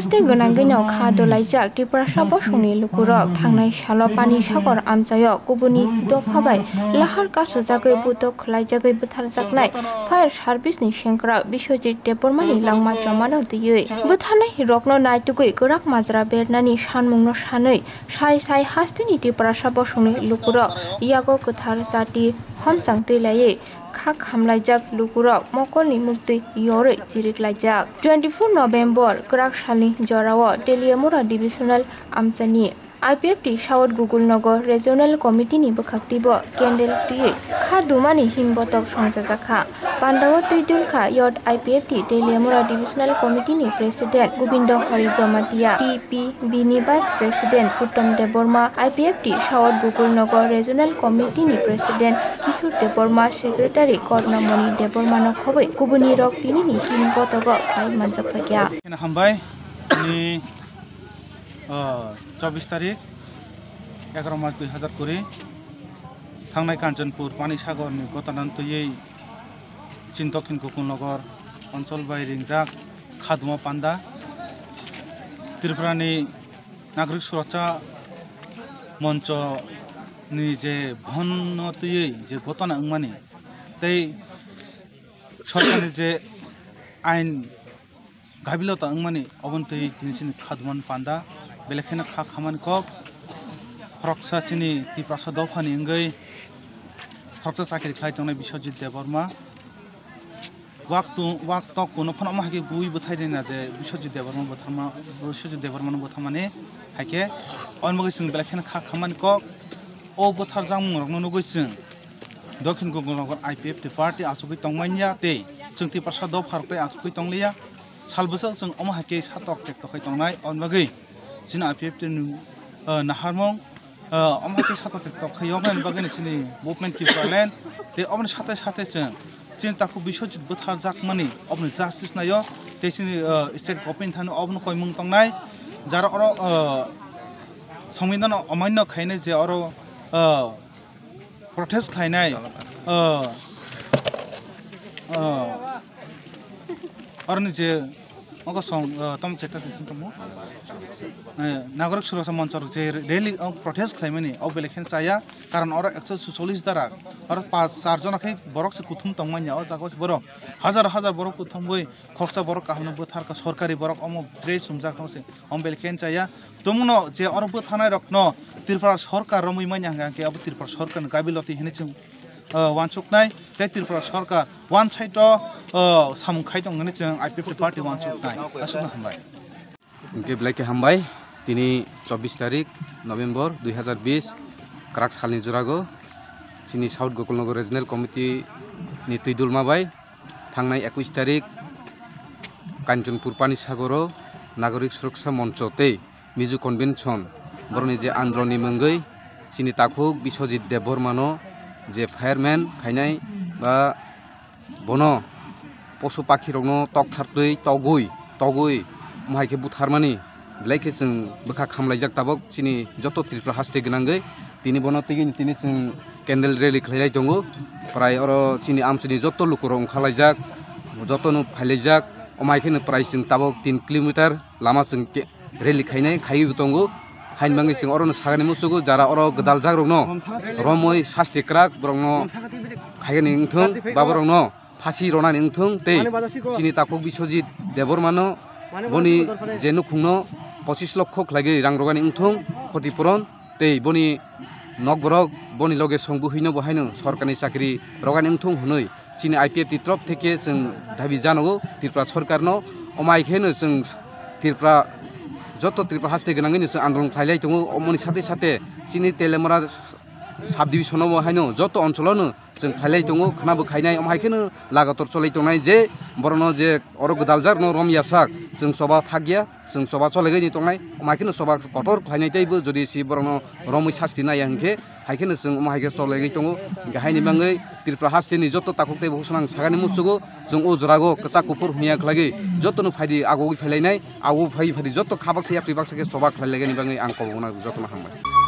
haste gonanggino kha dolaijak Triprasa bosungni lukurok thangnai salo pani sakor amjayok kubuni dophabai lahar kasujagoi buto khlaijagoi butharjaknai fire service ni sengkra Biswajit Debormani langma jamano diyoi buthanai rokno naitugoi gorak majra bernani sanmungno sanoi sai haste ni Triprasa bosungni lukurok yago kothar jati homchang teilaye khak hamlaijak lukurok mokolni mukti yore chiriklaijak 24 November Krak Salni Jorawo Teliamura Divisional Amchani IPFT South Google Nagar Regional Committee ni bkhaktibo candle ti khadumani himbotok songjajakha Pandawa Tejulkha yot IPFT Teliamura Divisional Committee ni President Gobindo Hari Jamatia TPB ni Vice President Uttam Deborma IPFT South Google Nagar Regional Committee ni President Kishore Deborma Secretary Kornamoni Deborma no khoboi kubuni rok tini ni himbotogo phai manjakphakya hambai ni 24 तारिख 11 मार्च 2020 थांनाय कांचनपुर पानी सागरनि घटनान्तयै चीन दक्षिण गोकुलनगर अंचल bye रिंजाक खादुमा पान्दा त्रिपुरानि नागरिक सुरक्षा मंच नि जे भन्नतयै जे घटना अंगमानि तै सरकारनि जे आइन गाबिलता अंगमानि अबन्तयै दिनसिनि खादुमान पान्दा बेलेखायनो खा खामानि कब खरकसा चिनि Triprasa दफानि अंगै खरकसा साखिरि खाय तंनाय Biswajit Deborma वाक तक कोनो फन माहाके बुइ बथायदेना जे Biswajit Deborma नो बथामाने हाके अनमगै जों बेलेखायनो खा खामानि कब ओ बथार जामुं रंनो नगैसों दक्षिण गोकुलनगर IPFT पार्टी आसुगै तंमाइया ते जों Triprasa दफारतै आसुगै तंलिया सालबोसो जों अमाहाके सातक टेक्टखै तंनाय अनमगै Sini IPFT naharmong amake satu TikTok khayogan bagani sini movement kipalen te obne sate cheng chin taku Biswajit buthar jakmani obne justice nayo te sini state government thanu obne koimung tongnai jara oro সংবিধান অমান্য খাইনে যে oro protest খাইনাই orni je Maka song tom cekta tisin tomu nagorik surosa monchor je rally protest khlaimani ob belekhen chaya karon oro 140 dara oro 4 jona khai borok se kuthum tongmanya o jagos borok হাজার borok kuthum boi khoksa borok kahno bothar ka sorkari borok omo dress sumja khose om belekhen chaya tumuno je oro bothanai rokno Tripura sarkar romui manya ke ob Tripura sarkar gabiloti hene chung wansuknai te Tripura sarkar one side samung khai dong ngene chung IPFT party wansuknai asuna hambai ke blaike hambai tini 24 tarik November 2020 Krak Salni Jorago sini South Gokulnagar Regional Committee ni Tuidulma bai thangnai 21 tarik Kanchanpur Pani Sagoro Nagorik Suraksha Moncho te Miju Convention boroni je androni mangoi sini takhuk Biswajit Deborma no je fireman khainai ba bono posu pakhi rokno tok thartui togui mahaike butharmani blaike जों bokha khamlaijak tabok sini joto Tripura haste gnangai tini bono tini जों candle rally khlailai tongo prai oro sini amsini joto lukurong khalaijak joto no phalaijak omaike no prai जों tabok 3 kilometer lama जों rally khainai khaibu tongo hainbangi जों oro no sagani musugo jara oro gdal jagrokno romoi sasti krak borokno khaigani ingthung baborokno phasi ronani ingthung tei sini takuk Biswajit Deborma no boni jenu khungno 25 লক্ষ khlagi rang rogani ingthung khutipuron tei boni nokborok boni loge songbu hino bohaino sarkani chakri rogani ingthung hunoi sini IPFT trop theke जों dabi janogo Tripura sarkarno omaikeno जों Tripura joto Tripura haste gnangini जों andolon khlailai tongo omoni sate sini Telemara subdivision bo haino joto oncholono जों khlailai tongo khnabo khainai omaikeno lagator cholai tongnai je borono je oro gdaljar no romyasak जों soba thagya जों soba cholegani tongnai omaikeno soba kotor khlainai taibo jodi si borono romoi sasti nai angke haikeno जों omaike cholegani tongo gahaini bangai Tripura haste ni joto takukte bosonang sagani musugo जों o jorago kachak kupur huya khlagi joto no phaidi agogi phailai nai ago phai joto khabak se yapri bakse ke soba khlailagani bangai ang kobona joto na hambai